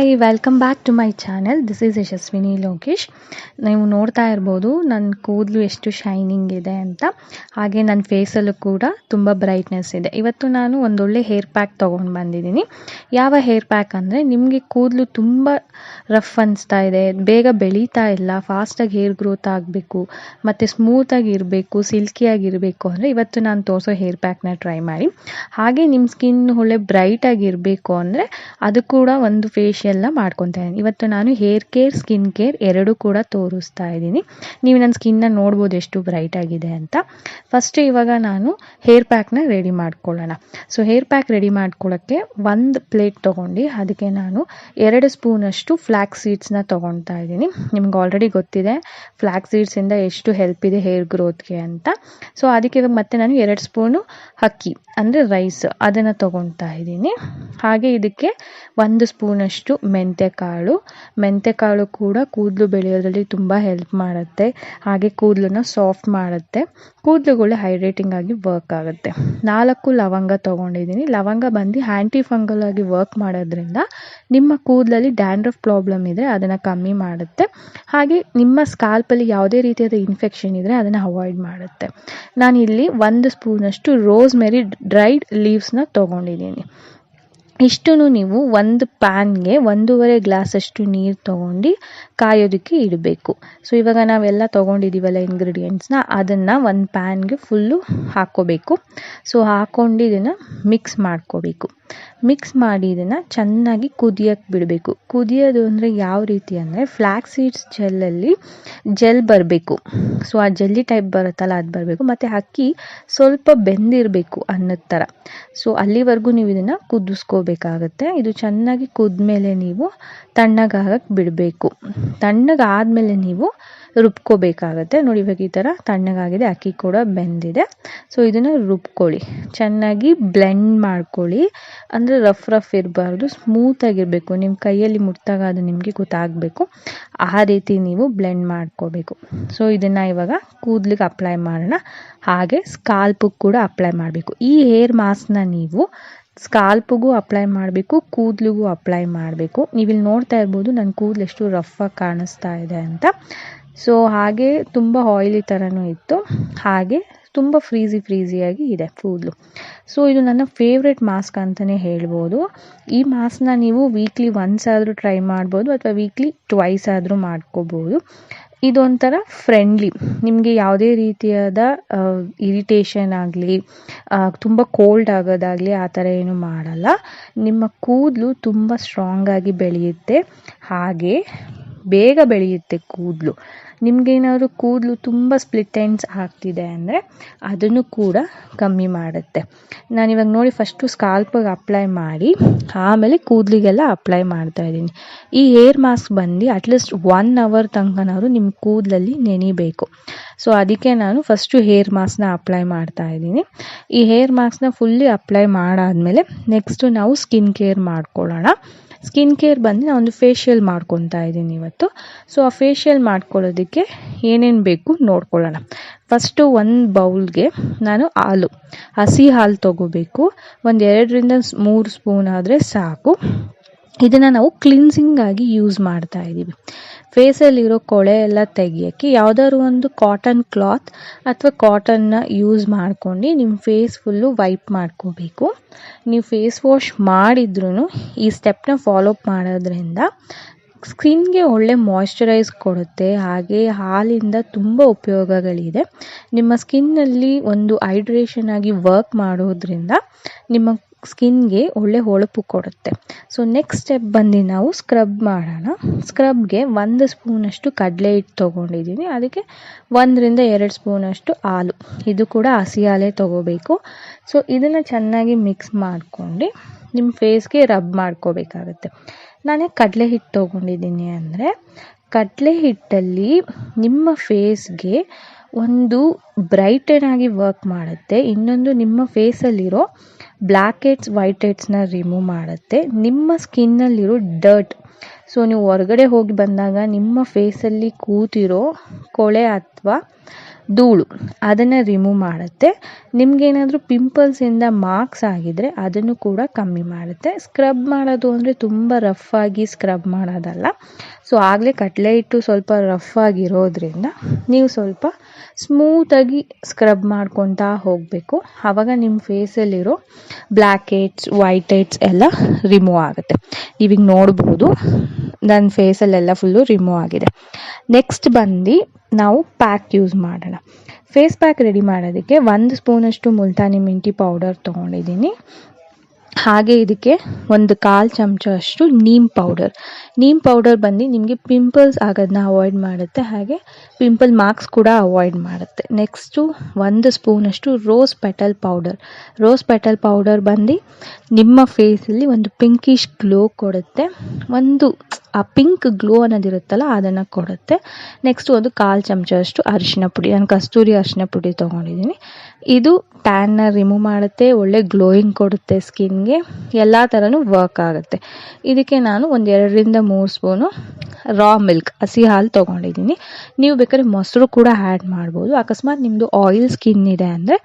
Hi, welcome back to my channel. This is Yashaswini Lokesh. ನೀವು ನೋಡ್ತಾ ಇರ್ಬೋದು ನನ್ನ ಕೂದಲು ಎಷ್ಟು ಶೈನಿಂಗ್ ಇದೆ ಅಂತ. ಹಾಗೆ ನನ್ನ ಫೇಸಲ್ಲೂ ಕೂಡ ತುಂಬ ಬ್ರೈಟ್ನೆಸ್ ಇದೆ. ಇವತ್ತು ನಾನು ಒಂದೊಳ್ಳೆ ಹೇರ್ ಪ್ಯಾಕ್ ತೊಗೊಂಡು ಬಂದಿದ್ದೀನಿ. ಯಾವ ಹೇರ್ ಪ್ಯಾಕ್ ಅಂದರೆ, ನಿಮಗೆ ಕೂದಲು ತುಂಬ ರಫ್ ಅನಿಸ್ತಾ ಇದೆ, ಬೇಗ ಬೆಳೀತಾ ಇಲ್ಲ, ಫಾಸ್ಟಾಗಿ ಹೇರ್ ಗ್ರೋತ್ ಆಗಬೇಕು ಮತ್ತು ಸ್ಮೂತಾಗಿ ಇರಬೇಕು, ಸಿಲ್ಕಿಯಾಗಿರಬೇಕು ಅಂದರೆ ಇವತ್ತು ನಾನು ತೋರಿಸೋ ಹೇರ್ ಪ್ಯಾಕ್ನ ಟ್ರೈ ಮಾಡಿ. ಹಾಗೆ ನಿಮ್ಮ ಸ್ಕಿನ್ ಒಳ್ಳೆ ಬ್ರೈಟಾಗಿರಬೇಕು ಅಂದರೆ ಅದು ಕೂಡ ಒಂದು ಫೇಶಿಯಲ್ನ ಮಾಡ್ಕೊತಾ ಇದ್ದೀನಿ. ಇವತ್ತು ನಾನು ಹೇರ್ ಕೇರ್, ಸ್ಕಿನ್ ಕೇರ್ ಎರಡೂ ಕೂಡ ತೋರಿಸ್ತಾ ಇದ್ದೀನಿ. ನೀವು ನನ್ನ ಸ್ಕಿನ್ನ ನೋಡ್ಬೋದು ಎಷ್ಟು ಬ್ರೈಟ್ ಆಗಿದೆ ಅಂತ. ಫಸ್ಟ್ ಇವಾಗ ನಾನು ಹೇರ್ ಪ್ಯಾಕ್ನ ರೆಡಿ ಮಾಡ್ಕೊಳ್ಳೋಣ. ಸೊ ಹೇರ್ ಪ್ಯಾಕ್ ರೆಡಿ ಮಾಡ್ಕೊಳ್ಳೋಕ್ಕೆ ಒಂದು ಪ್ಲೇಟ್ ತೊಗೊಂಡು ಅದಕ್ಕೆ ನಾನು 2 ಸ್ಪೂನಷ್ಟು ಫ್ಲ್ಯಾಕ್ಸ್ ಸೀಡ್ಸ್ನ ತೊಗೊಳ್ತಾ ಇದ್ದೀನಿ. ನಿಮ್ಗೆ ಆಲ್ರೆಡಿ ಗೊತ್ತಿದೆ ಫ್ಲ್ಯಾಕ್ಸ್ ಸೀಡ್ಸಿಂದ ಎಷ್ಟು ಹೆಲ್ಪ್ ಇದೆ ಹೇರ್ ಗ್ರೋತ್ಗೆ ಅಂತ. ಸೊ ಅದಕ್ಕೆ ಇವಾಗ ಮತ್ತೆ ನಾನು 2 ಸ್ಪೂನು ಅಕ್ಕಿ ಅಂದರೆ ರೈಸ್ ಅದನ್ನು ತೊಗೊಳ್ತಾ ಇದ್ದೀನಿ. ಹಾಗೆ ಇದಕ್ಕೆ 1 ಸ್ಪೂನಷ್ಟು ಮೆಂತ್ಯಕಾಳು ಕೂಡ ಕೂದಲು ಬೆಳೆಯೋದ್ರಲ್ಲಿ ತುಂಬ ಹೆಲ್ಪ್ ಮಾಡುತ್ತೆ. ಹಾಗೆ ಕೂದಲನ್ನ ಸಾಫ್ಟ್ ಮಾಡುತ್ತೆ, ಕೂದಲುಗಳು ಹೈಡ್ರೇಟಿಂಗ್ ಆಗಿ ವರ್ಕ್ ಆಗುತ್ತೆ. 4 ಲವಂಗ ತೊಗೊಂಡಿದ್ದೀನಿ. ಲವಂಗ ಬಂದು ಆ್ಯಂಟಿ ಫಂಗಲ್ ಆಗಿ ವರ್ಕ್ ಮಾಡೋದ್ರಿಂದ ನಿಮ್ಮ ಕೂದಲಲ್ಲಿ ಡ್ಯಾಂಡ್ರಫ್ ಪ್ರಾಬ್ಲಮ್ ಇದ್ದರೆ ಅದನ್ನು ಕಮ್ಮಿ ಮಾಡುತ್ತೆ. ಹಾಗೆ ನಿಮ್ಮ ಸ್ಕಾಲ್ಪಲ್ಲಿ ಯಾವುದೇ ರೀತಿಯಾದ ಇನ್ಫೆಕ್ಷನ್ ಇದ್ದರೆ ಅದನ್ನು ಅವಾಯ್ಡ್ ಮಾಡುತ್ತೆ. ನಾನಿಲ್ಲಿ 1 ಸ್ಪೂನಷ್ಟು ರೋಸ್ಮೆರಿ ಡ್ರೈಡ್ ಲೀವ್ಸ್ನ ತೊಗೊಂಡಿದ್ದೀನಿ. ಇಷ್ಟು ನೀವು ಒಂದು ಪ್ಯಾನ್ಗೆ 1.5 ಗ್ಲಾಸಷ್ಟು ನೀರು ತೊಗೊಂಡು ಕಾಯೋದಕ್ಕೆ ಇಡಬೇಕು. ಸೊ ಇವಾಗ ನಾವೆಲ್ಲ ತೊಗೊಂಡಿದ್ದೀವಲ್ಲ ಇಂಗ್ರೀಡಿಯೆಂಟ್ಸ್ನ, ಅದನ್ನು ಒಂದು ಪ್ಯಾನ್ಗೆ ಫುಲ್ಲು ಹಾಕ್ಕೋಬೇಕು. ಸೊ ಹಾಕ್ಕೊಂಡು ಇದನ್ನು ಮಿಕ್ಸ್ ಮಾಡ್ಕೋಬೇಕು. ಮಿಕ್ಸ್ ಮಾಡಿ ಇದನ್ನು ಚೆನ್ನಾಗಿ ಕುದಿಯೋಕ್ಕೆ ಬಿಡಬೇಕು. ಕುದಿಯೋದು ಅಂದರೆ ಯಾವ ರೀತಿ ಅಂದರೆ, ಫ್ಲ್ಯಾಕ್ಸ್ ಸೀಡ್ಸ್ ಜೆಲ್ ಬರಬೇಕು. ಸೊ ಆ ಜೆಲ್ಲಿ ಟೈಪ್ ಬರುತ್ತಲ್ಲ ಅದು ಬರಬೇಕು. ಮತ್ತು ಅಕ್ಕಿ ಸ್ವಲ್ಪ ಬೆಂದಿರಬೇಕು ಅನ್ನದ ಥರ. ಸೊ ಅಲ್ಲಿವರೆಗೂ ನೀವು ಇದನ್ನು ಕುದಿಸ್ಕೋಬೇಕಾಗತ್ತೆ. ಇದು ಚೆನ್ನಾಗಿ ಕುದ್ಮೇಲೆ ನೀವು ತಣ್ಣಗಾಗಕ್ಕೆ ಬಿಡಬೇಕು. ತಣ್ಣಗಾದಮೇಲೆ ನೀವು ರುಬ್ಕೋಬೇಕಾಗತ್ತೆ. ನೋಡಿ ಇವಾಗ ಈ ಥರ ತಣ್ಣಗಾಗಿದೆ, ಅಕ್ಕಿ ಕೂಡ ಬೆಂದಿದೆ. ಸೊ ಇದನ್ನು ರುಬ್ಕೊಳ್ಳಿ, ಚೆನ್ನಾಗಿ ಬ್ಲೆಂಡ್ ಮಾಡ್ಕೊಳ್ಳಿ. ಅಂದರೆ ರಫ್ ಇರಬಾರ್ದು, ಸ್ಮೂತಾಗಿರಬೇಕು. ನಿಮ್ಮ ಕೈಯಲ್ಲಿ ಮುಟ್ಟಾಗ ಅದು ನಿಮಗೆ ಗೊತ್ತಾಗಬೇಕು. ಆ ರೀತಿ ನೀವು ಬ್ಲೆಂಡ್ ಮಾಡ್ಕೋಬೇಕು. ಸೊ ಇದನ್ನು ಇವಾಗ ಕೂದಲಿಗೆ ಅಪ್ಲೈ ಮಾಡೋಣ. ಹಾಗೆ ಸ್ಕಾಲ್ಪಿಗೆ ಕೂಡ ಅಪ್ಲೈ ಮಾಡಬೇಕು. ಈ ಹೇರ್ ಮಾಸ್ಕ್ನ ನೀವು ಸ್ಕಾಲ್ಪಿಗೂ ಅಪ್ಲೈ ಮಾಡಬೇಕು, ಕೂದಲಿಗೂ ಅಪ್ಲೈ ಮಾಡಬೇಕು. ನೀವಿಲ್ಲಿ ನೋಡ್ತಾ ಇರ್ಬೋದು ನನ್ನ ಕೂದಲು ಎಷ್ಟು ರಫಾಗಿ ಕಾಣಿಸ್ತಾ ಇದೆ ಅಂತ. ಸೊ ಹಾಗೆ ತುಂಬ ಆಯಿಲಿ ಥರನೂ ಇತ್ತು, ಹಾಗೆ ತುಂಬ ಫ್ರೀಸಿಯಾಗಿ ಇದೆ ಕೂದಲು. ಸೊ ಇದು ನನ್ನ ಫೇವ್ರೆಟ್ ಮಾಸ್ಕ್ ಅಂತಲೇ ಹೇಳ್ಬೋದು. ಈ ಮಾಸ್ಕ್ನ ನೀವು ವೀಕ್ಲಿ ಒನ್ಸ್ ಆದರೂ ಟ್ರೈ ಮಾಡ್ಬೋದು, ಅಥವಾ ವೀಕ್ಲಿ ಟ್ವೈಸ್ ಆದರೂ ಮಾಡ್ಕೋಬೋದು. ಇದೊಂಥರ ಫ್ರೆಂಡ್ಲಿ, ನಿಮಗೆ ಯಾವುದೇ ರೀತಿಯಾದ ಇರಿಟೇಷನ್ ಆಗಲಿ, ತುಂಬ ಕೋಲ್ಡ್ ಆಗೋದಾಗಲಿ ಆ ಥರ ಏನೂ ಮಾಡಲ್ಲ. ನಿಮ್ಮ ಕೂದಲು ತುಂಬ ಸ್ಟ್ರಾಂಗಾಗಿ ಬೆಳೆಯುತ್ತೆ, ಹಾಗೆ ಬೇಗ ಬೆಳೆಯುತ್ತೆ ಕೂದಲು. ನಿಮಗೇನಾದರೂ ಕೂದಲು ತುಂಬ ಸ್ಪ್ಲಿಟ್ ಎಂಡ್ಸ್ ಆಗ್ತಿದೆ ಅಂದರೆ ಅದನ್ನು ಕೂಡ ಕಮ್ಮಿ ಮಾಡುತ್ತೆ. ನಾನಿವಾಗ ನೋಡಿ ಫಸ್ಟು ಸ್ಕಾಲ್ಪಿಗೆ ಅಪ್ಲೈ ಮಾಡಿ ಆಮೇಲೆ ಕೂದಲಿಗೆಲ್ಲ ಅಪ್ಲೈ ಮಾಡ್ತಾಯಿದ್ದೀನಿ. ಈ ಹೇರ್ ಮಾಸ್ಕ್ ಬಂದು ಅಟ್ಲೀಸ್ಟ್ 1 ಅವರ್ ತನಕನಾದ್ರು ನಿಮ್ಮ ಕೂದಲಲ್ಲಿ ನೆನಿಬೇಕು. ಸೊ ಅದಕ್ಕೆ ನಾನು ಫಸ್ಟು ಹೇರ್ ಮಾಸ್ಕ್ನ ಅಪ್ಲೈ ಮಾಡ್ತಾಯಿದ್ದೀನಿ. ಈ ಹೇರ್ ಮಾಸ್ಕ್ನ ಫುಲ್ಲಿ ಅಪ್ಲೈ ಮಾಡಾದಮೇಲೆ ನೆಕ್ಸ್ಟು ನಾವು ಸ್ಕಿನ್ ಕೇರ್ ಮಾಡ್ಕೊಳ್ಳೋಣ. ಸ್ಕಿನ್ ಕೇರ್ ಬಂದು ನಾನು ಒಂದು ಫೇಶಿಯಲ್ ಮಾಡ್ಕೊತಾ ಇದ್ದೀನಿ ಇವತ್ತು. ಸೊ ಆ ಫೇಶಿಯಲ್ ಮಾಡ್ಕೊಳ್ಳೋದಕ್ಕೆ ಏನೇನು ಬೇಕು ನೋಡ್ಕೊಳ್ಳೋಣ. ಫಸ್ಟು ಒಂದು ಬೌಲ್ಗೆ ನಾನು ಹಸಿ ಹಾಲು ತೊಗೋಬೇಕು. ಒಂದು 2ರಿಂದ 3 ಸ್ಪೂನ್ ಆದರೆ ಸಾಕು. ಇದನ್ನು ನಾವು ಕ್ಲಿನ್ಸಿಂಗ್ ಆಗಿ ಯೂಸ್ ಮಾಡ್ತಾ ಇದ್ದೀವಿ. ಫೇಸಲ್ಲಿರೋ ಕೊಳೆ ಎಲ್ಲ ತೆಗಿಯೋಕ್ಕೆ ಯಾವುದಾದ್ರು ಒಂದು ಕಾಟನ್ ಕ್ಲಾತ್ ಅಥವಾ ಕಾಟನ್ನ ಯೂಸ್ ಮಾಡ್ಕೊಂಡು ನಿಮ್ಮ ಫೇಸ್ ಫುಲ್ಲು ವೈಪ್ ಮಾಡ್ಕೋಬೇಕು. ನೀವು ಫೇಸ್ ವಾಶ್ ಮಾಡಿದ್ರೂ ಈ ಸ್ಟೆಪ್ನ ಫಾಲೋ ಅಪ್ ಮಾಡೋದ್ರಿಂದ ಸ್ಕಿನ್ಗೆ ಒಳ್ಳೆ ಮಾಯ್ಶ್ಚರೈಸ್ ಕೊಡುತ್ತೆ. ಹಾಗೆ ಹಾಲಿಂದ ತುಂಬ ಉಪಯೋಗಗಳಿದೆ. ನಿಮ್ಮ ಸ್ಕಿನ್ನಲ್ಲಿ ಒಂದು ಹೈಡ್ರೇಷನ್ ಆಗಿ ವರ್ಕ್ ಮಾಡೋದ್ರಿಂದ ನಿಮ್ಮ ಸ್ಕಿನ್ಗೆ ಒಳ್ಳೆ ಹೊಳಪು ಕೊಡುತ್ತೆ. ಸೊ ನೆಕ್ಸ್ಟ್ ಸ್ಟೆಪ್ ಬಂದು ನಾವು ಸ್ಕ್ರಬ್ ಮಾಡೋಣ. ಸ್ಕ್ರಬ್ಗೆ 1 ಸ್ಪೂನಷ್ಟು ಕಡಲೆ ಹಿಟ್ಟು ತೊಗೊಂಡಿದ್ದೀನಿ. ಅದಕ್ಕೆ 1ರಿಂದ 2 ಸ್ಪೂನಷ್ಟು ಹಾಲು, ಇದು ಕೂಡ ಹಸಿ ಹಾಲೇ ತೊಗೋಬೇಕು. ಸೊ ಇದನ್ನು ಚೆನ್ನಾಗಿ ಮಿಕ್ಸ್ ಮಾಡ್ಕೊಂಡು ನಿಮ್ಮ ಫೇಸ್ಗೆ ರಬ್ ಮಾಡ್ಕೋಬೇಕಾಗತ್ತೆ. ನಾನೇ ಕಡಲೆ ಹಿಟ್ಟು ತೊಗೊಂಡಿದ್ದೀನಿ ಅಂದರೆ, ಕಡಲೆ ಹಿಟ್ಟಲ್ಲಿ ನಿಮ್ಮ ಫೇಸ್ಗೆ ಒಂದು ಬ್ರೈಟನ್ ಆಗಿ ವರ್ಕ್ ಮಾಡುತ್ತೆ. ಇನ್ನೊಂದು ನಿಮ್ಮ ಫೇಸಲ್ಲಿರೋ ಬ್ಲ್ಯಾಕ್ ಹೆಡ್ಸ್, ವೈಟ್ ಹೆಡ್ಸ್ನ ರಿಮೂವ್ ಮಾಡುತ್ತೆ. ನಿಮ್ಮ ಸ್ಕಿನ್ನಲ್ಲಿರೋ ಡರ್ಟ್, ಸೊ ನೀವು ಹೊರಗಡೆ ಹೋಗಿ ಬಂದಾಗ ನಿಮ್ಮ ಫೇಸಲ್ಲಿ ಕೂತಿರೋ ಕೊಳೆ ಅಥವಾ ಧೂಳು ಅದನ್ನು ರಿಮೂವ್ ಮಾಡುತ್ತೆ. ನಿಮಗೇನಾದರೂ ಪಿಂಪಲ್ಸಿಂದ ಮಾರ್ಕ್ಸ್ ಆಗಿದ್ರೆ ಅದನ್ನು ಕೂಡ ಕಮ್ಮಿ ಮಾಡುತ್ತೆ. ಸ್ಕ್ರಬ್ ಮಾಡೋದು ಅಂದರೆ ತುಂಬ ರಫ್ ಆಗಿ ಸ್ಕ್ರಬ್ ಮಾಡೋದಲ್ಲ. ಸೊ ಆಗಲೇ ಕಡಲೆ ಹಿಟ್ಟು ಸ್ವಲ್ಪ ರಫ್ ಆಗಿರೋದ್ರಿಂದ ನೀವು ಸ್ವಲ್ಪ ಸ್ಮೂತಾಗಿ ಸ್ಕ್ರಬ್ ಮಾಡ್ಕೊತಾ ಹೋಗಬೇಕು. ಆವಾಗ ನಿಮ್ಮ ಫೇಸಲ್ಲಿರೋ ಬ್ಲ್ಯಾಕ್ ಹೆಡ್ಸ್, ವೈಟ್ ಹೆಡ್ಸ್ ಎಲ್ಲ ರಿಮೂವ್ ಆಗುತ್ತೆ. ನೀವೀಗ ನೋಡ್ಬೋದು ನನ್ನ ಫೇಸಲ್ಲೆಲ್ಲ ಫುಲ್ಲು ರಿಮೂವ್ ಆಗಿದೆ. ನೆಕ್ಸ್ಟ್ ಬಂದು ನಾವು ಪ್ಯಾಕ್ ಯೂಸ್ ಮಾಡೋಣ. ಫೇಸ್ ಪ್ಯಾಕ್ ರೆಡಿ ಮಾಡೋದಕ್ಕೆ 1 ಸ್ಪೂನಷ್ಟು ಮುಲ್ತಾನಿ ಮಿಂಟಿ ಪೌಡರ್ ತೊಗೊಂಡಿದ್ದೀನಿ. ಹಾಗೆ ಇದಕ್ಕೆ 1/4 ಚಮಚ ಅಷ್ಟು ನೀಮ್ ಪೌಡರ್ ಬಂದು ನಿಮಗೆ ಪಿಂಪಲ್ಸ್ ಆಗೋದನ್ನ ಅವಾಯ್ಡ್ ಮಾಡುತ್ತೆ, ಹಾಗೆ ಪಿಂಪಲ್ ಮಾರ್ಕ್ಸ್ ಕೂಡ ಅವಾಯ್ಡ್ ಮಾಡುತ್ತೆ. ನೆಕ್ಸ್ಟು 1 ಸ್ಪೂನಷ್ಟು ರೋಸ್ ಪೆಟಲ್ ಪೌಡರ್ ಬಂದು ನಿಮ್ಮ ಫೇಸಲ್ಲಿ ಒಂದು ಪಿಂಕಿಶ್ ಗ್ಲೋ ಕೊಡುತ್ತೆ. ಆ ಪಿಂಕ್ ಗ್ಲೋ ಅನ್ನೋದಿರುತ್ತಲ್ಲ ಅದನ್ನು ಕೊಡುತ್ತೆ. ನೆಕ್ಸ್ಟ್ 1/4 ಚಮಚ ಅಷ್ಟು ಅರಿಶಿನ ಪುಡಿ, ನಾನು ಕಸ್ತೂರಿ ಅರಿಶಿನ ಪುಡಿ ತೊಗೊಂಡಿದ್ದೀನಿ. ಇದು ಟ್ಯಾನ್ನ ರಿಮೂವ್ ಮಾಡುತ್ತೆ, ಒಳ್ಳೆ ಗ್ಲೋಯಿಂಗ್ ಕೊಡುತ್ತೆ ಸ್ಕಿನ್ಗೆ, ಎಲ್ಲ ಥರನೂ ವರ್ಕ್ ಆಗುತ್ತೆ. ಇದಕ್ಕೆ ನಾನು 2-3 ಸ್ಪೂನು ರಾ ಮಿಲ್ಕ್, ಹಸಿ ಹಾಲು ತೊಗೊಂಡಿದ್ದೀನಿ. ನೀವು ಬೇಕಾದ್ರೆ ಮೊಸರು ಕೂಡ ಆ್ಯಡ್ ಮಾಡ್ಬೋದು. ಅಕಸ್ಮಾತ್ ನಿಮ್ಮದು ಆಯಿಲ್ ಸ್ಕಿನ್ ಇದೆ ಅಂದರೆ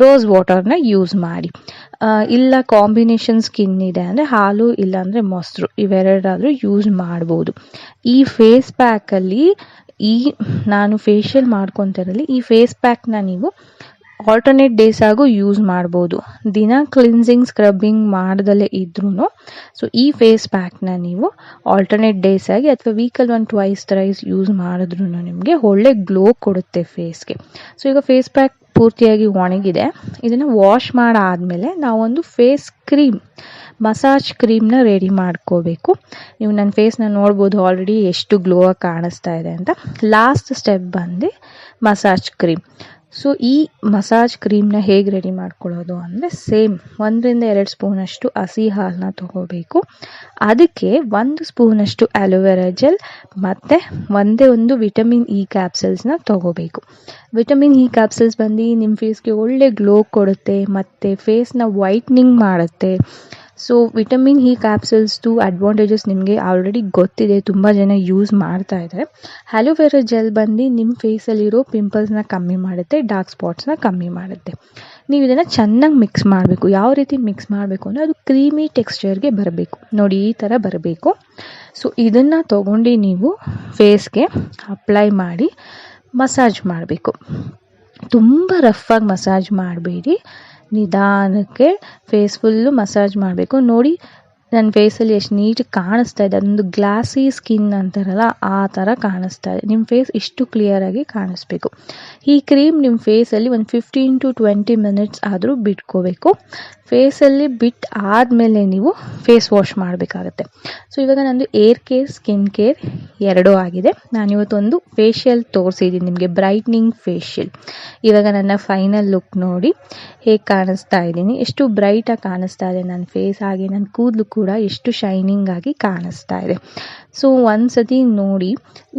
ರೋಸ್ ವಾಟರ್ನ ಯೂಸ್ ಮಾಡಿ. ಇಲ್ಲ ಕಾಂಬಿನೇಷನ್ ಸ್ಕಿನ್ ಇದೆ ಅಂದರೆ ಹಾಲು ಇಲ್ಲಾಂದರೆ ಮೊಸರು ಇವೆರಡಾದರೂ ಯೂಸ್ ಮಾಡ್ಬೋದು. ಈ ಫೇಸ್ ಪ್ಯಾಕಲ್ಲಿ ನಾನು ಫೇಶಿಯಲ್ ಮಾಡ್ಕೊತಿರಲಿ ಈ ಫೇಸ್ ಪ್ಯಾಕ್ನ ನೀವು ಆಲ್ಟರ್ನೇಟ್ ಡೇಸ್ ಆಗು ಯೂಸ್ ಮಾಡ್ಬೋದು. ದಿನ ಕ್ಲಿನ್ಸಿಂಗ್ ಸ್ಕ್ರಬ್ಬಿಂಗ್ ಮಾಡ್ದಲೇ ಇದ್ರೂ ಸೊ ಈ ಫೇಸ್ ಪ್ಯಾಕ್ನ ನೀವು ಆಲ್ಟರ್ನೇಟ್ ಡೇಸ್ ಆಗಿ ಅಥವಾ ವೀಕಲ್ಲಿ 1-2 ಯೂಸ್ ಮಾಡಿದ್ರೂ ನಿಮಗೆ ಒಳ್ಳೆ ಗ್ಲೋ ಕೊಡುತ್ತೆ ಫೇಸ್ಗೆ. ಸೊ ಈಗ ಫೇಸ್ ಪ್ಯಾಕ್ ಪೂರ್ತಿಯಾಗಿ ಒಣಗಿದೆ. ಇದನ್ನು ವಾಶ್ ಮಾಡಾದಮೇಲೆ ನಾವೊಂದು ಫೇಸ್ ಮಸಾಜ್ ಕ್ರೀಮ್ನ ರೆಡಿ ಮಾಡ್ಕೋಬೇಕು. ನೀವು ನನ್ನ ಫೇಸ್ನ ನೋಡ್ಬೋದು ಆಲ್ರೆಡಿ ಎಷ್ಟು ಗ್ಲೋ ಆಗಿ ಕಾಣಿಸ್ತಾ ಇದೆ ಅಂತ. ಲಾಸ್ಟ್ ಸ್ಟೆಪ್ ಬಂದು ಮಸಾಜ್ ಕ್ರೀಮ್. ಸೊ ಈ ಮಸಾಜ್ ಕ್ರೀಮ್ನ ಹೇಗೆ ರೆಡಿ ಮಾಡ್ಕೊಳ್ಳೋದು ಅಂದರೆ ಸೇಮ್ 1-2 ಸ್ಪೂನಷ್ಟು ಹಸಿ ಹಾಲನ್ನ ತೊಗೋಬೇಕು. ಅದಕ್ಕೆ 1 ಸ್ಪೂನಷ್ಟು ಅಲೋವೆರಾ ಜೆಲ್ ಮತ್ತು ಒಂದು ವಿಟಮಿನ್ ಇ ಕ್ಯಾಪ್ಸಲ್ಸ್ನ ತೊಗೋಬೇಕು. ವಿಟಮಿನ್ ಇ ಕ್ಯಾಪ್ಸಲ್ಸ್ ಬಂದು ನಿಮ್ಮ ಫೇಸ್ಗೆ ಒಳ್ಳೆ ಗ್ಲೋ ಕೊಡುತ್ತೆ ಮತ್ತು ಫೇಸ್ನ ವೈಟ್ನಿಂಗ್ ಮಾಡುತ್ತೆ. ಸೊ ವಿಟಮಿನ್ ಇ ಕ್ಯಾಪ್ಸಲ್ಸ್ದು ಅಡ್ವಾಂಟೇಜಸ್ ನಿಮಗೆ ಆಲ್ರೆಡಿ ಗೊತ್ತಿದೆ, ತುಂಬ ಜನ ಯೂಸ್ ಮಾಡ್ತಾ ಇದ್ದಾರೆ. ಅಲೋವೆರಾ ಜೆಲ್ ಬಂದು ನಿಮ್ಮ ಫೇಸಲ್ಲಿರೋ ಪಿಂಪಲ್ಸ್ನ ಕಮ್ಮಿ ಮಾಡುತ್ತೆ, ಡಾರ್ಕ್ ಸ್ಪಾಟ್ಸ್ನ ಕಮ್ಮಿ ಮಾಡುತ್ತೆ. ನೀವು ಇದನ್ನು ಚೆನ್ನಾಗಿ ಮಿಕ್ಸ್ ಮಾಡಬೇಕು. ಯಾವ ರೀತಿ ಮಿಕ್ಸ್ ಮಾಡಬೇಕು ಅಂದರೆ ಅದು ಕ್ರೀಮಿ ಟೆಕ್ಸ್ಚರ್ಗೆ ಬರಬೇಕು. ನೋಡಿ ಈ ಥರ ಬರಬೇಕು. ಸೊ ಇದನ್ನು ತೊಗೊಂಡು ನೀವು ಫೇಸ್ಗೆ ಅಪ್ಲೈ ಮಾಡಿ ಮಸಾಜ್ ಮಾಡಬೇಕು. ತುಂಬ ರಫಾಗಿ ಮಸಾಜ್ ಮಾಡಬೇಡಿ, ನಿಧಾನಕ್ಕೆ ಫೇಸ್ ಫುಲ್ಲು ಮಸಾಜ್ ಮಾಡಬೇಕು. ನೋಡಿ ನನ್ನ ಫೇಸಲ್ಲಿ ಎಷ್ಟು ನೀಟಾಗಿ ಕಾಣಿಸ್ತಾ ಇದೆ, ಅದೊಂದು ಗ್ಲಾಸಿ ಸ್ಕಿನ್ ಅಂತಾರಲ್ಲ ಆ ಥರ ಕಾಣಿಸ್ತಾ ಇದೆ. ನಿಮ್ಮ ಫೇಸ್ ಇಷ್ಟು ಕ್ಲಿಯರಾಗಿ ಕಾಣಿಸ್ಬೇಕು. ಈ ಕ್ರೀಮ್ ನಿಮ್ಮ ಫೇಸಲ್ಲಿ 15-20 ಮಿನಿಟ್ಸ್ ಆದರೂ ಬಿಟ್ಕೋಬೇಕು. ಫೇಸಲ್ಲಿ ಬಿಟ್ಟು ಆದಮೇಲೆ ನೀವು ಫೇಸ್ ವಾಶ್ ಮಾಡಬೇಕಾಗತ್ತೆ. ಸೊ ಇವಾಗ ನಂದು ಏರ್ ಕೇರ್, ಸ್ಕಿನ್ ಕೇರ್ ಎರಡೂ ಆಗಿದೆ. ನಾನಿವತ್ತೊಂದು ಫೇಶಿಯಲ್ ತೋರಿಸಿದ್ದೀನಿ ನಿಮಗೆ, ಬ್ರೈಟ್ನಿಂಗ್ ಫೇಶಿಯಲ್. ಇವಾಗ ನನ್ನ ಫೈನಲ್ ಲುಕ್ ನೋಡಿ ಹೇಗೆ ಕಾಣಿಸ್ತಾ ಇದ್ದೀನಿ, ಎಷ್ಟು ಬ್ರೈಟಾಗಿ ಕಾಣಿಸ್ತಾ ಇದೆ ನನ್ನ ಫೇಸ್, ಹಾಗೆ ನನ್ನ ಕೂದಲು ಕೂಡ ಎಷ್ಟು ಶೈನಿಂಗ್ ಆಗಿ ಕಾಣಿಸ್ತಾ ಇದೆ. ಸೊ ಒಂದ್ಸತಿ ನೋಡಿ,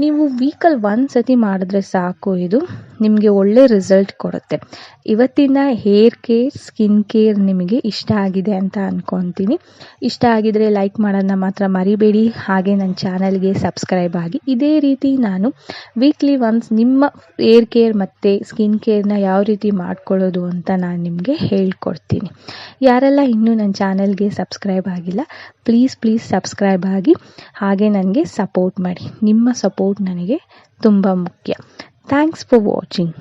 ನೀವು ವೀಕಲ್ಲಿ 1 ಸತಿ ಮಾಡಿದ್ರೆ ಸಾಕು, ಇದು ನಿಮಗೆ ಒಳ್ಳೆ ರಿಸಲ್ಟ್ ಕೊಡುತ್ತೆ. ಇವತ್ತಿನ ಹೇರ್ ಕೇರ್, ಸ್ಕಿನ್ ಕೇರ್ ನಿಮಗೆ ಇಷ್ಟ ಆಗಿದೆ ಅಂತ ಅಂದ್ಕೊತೀನಿ. ಇಷ್ಟ ಆಗಿದರೆ ಲೈಕ್ ಮಾಡೋದನ್ನ ಮಾತ್ರ ಮರಿಬೇಡಿ. ಹಾಗೆ ನನ್ನ ಚಾನಲ್ಗೆ ಸಬ್ಸ್ಕ್ರೈಬ್ ಆಗಿ. ಇದೇ ರೀತಿ ನಾನು ವೀಕ್ಲಿ ಒನ್ಸ್ ನಿಮ್ಮ ಹೇರ್ ಕೇರ್ ಮತ್ತು ಸ್ಕಿನ್ ಕೇರ್ನ ಯಾವ ರೀತಿ ಮಾಡ್ಕೊಳ್ಳೋದು ಅಂತ ನಾನು ನಿಮಗೆ ಹೇಳ್ಕೊಡ್ತೀನಿ. ಯಾರೆಲ್ಲ ಇನ್ನೂ ನನ್ನ ಚಾನಲ್ಗೆ ಸಬ್ಸ್ಕ್ರೈಬ್ ಆಗಿಲ್ಲ, ಪ್ಲೀಸ್ ಸಬ್ಸ್ಕ್ರೈಬ್ ಆಗಿ ಹಾಗೆ ನನಗೆ ಸಪೋರ್ಟ್ ಮಾಡಿ. ನಿಮ್ಮ ಸಪೋರ್ಟ್ ನನಗೆ ತುಂಬ ಮುಖ್ಯ. Thanks for watching.